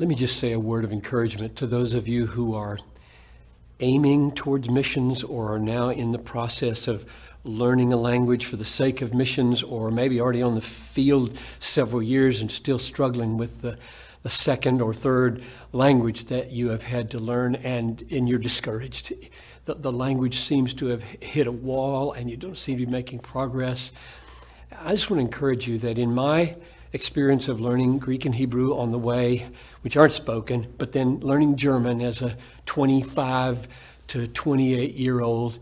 Let me just say a word of encouragement to those of you who are aiming towards missions or are now in the process of learning a language for the sake of missions, or maybe already on the field several years and still struggling with the second or third language that you have had to learn, and you're discouraged. The language seems to have hit a wall and you don't seem to be making progress. I just want to encourage you that in my experience of learning Greek and Hebrew on the way, which aren't spoken, but then learning German as a 25 to 28-year-old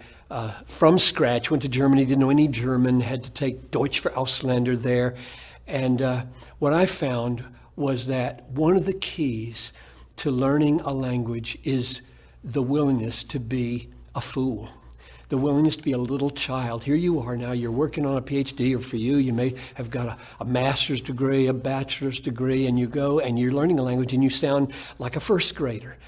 from scratch, went to Germany, didn't know any German, had to take Deutsch für Ausländer there. And what I found was that one of the keys to learning a language is the willingness to be a fool. The willingness to be a little child. Here you are now, you're working on a PhD, or for you may have got a master's degree, a bachelor's degree, and you go and you're learning a language and you sound like a first grader.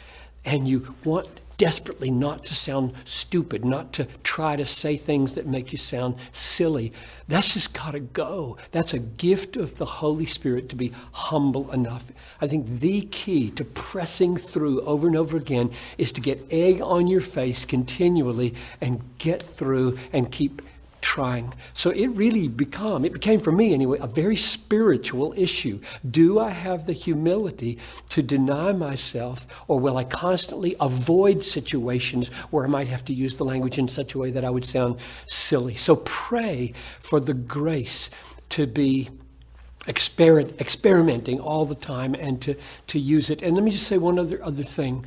And you want desperately not to sound stupid, not to try to say things that make you sound silly. That's just got to go. That's a gift of the Holy Spirit to be humble enough. I think the key to pressing through over and over again is to get egg on your face continually and get through and keep trying. So it became for me anyway, a very spiritual issue. Do I have the humility to deny myself, or will I constantly avoid situations where I might have to use the language in such a way that I would sound silly? So pray for the grace to be experimenting all the time and to use it. And let me just say one other thing.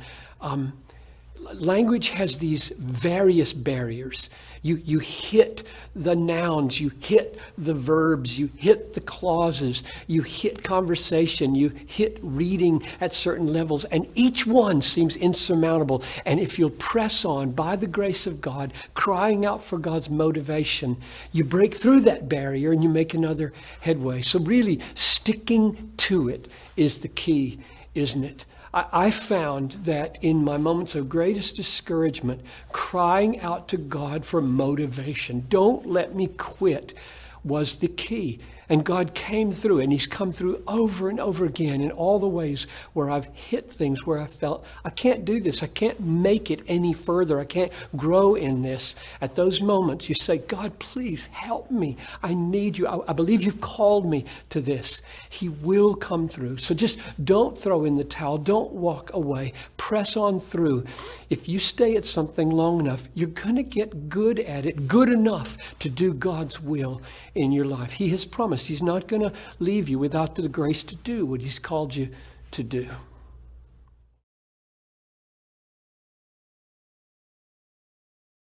Language has these various barriers. You hit the nouns, you hit the verbs, you hit the clauses, you hit conversation, you hit reading at certain levels, and each one seems insurmountable. And if you'll press on by the grace of God, crying out for God's motivation, you break through that barrier and you make another headway. So really, sticking to it is the key, isn't it? I found that in my moments of greatest discouragement, crying out to God for motivation, don't let me quit, was the key. And God came through, and He's come through over and over again in all the ways where I've hit things where I felt, I can't do this. I can't make it any further. I can't grow in this. At those moments, you say, God, please help me. I need you. I believe you've called me to this. He will come through. So just don't throw in the towel. Don't walk away. Press on through. If you stay at something long enough, you're going to get good at it, good enough to do God's will in your life. He has promised He's not going to leave you without the grace to do what He's called you to do.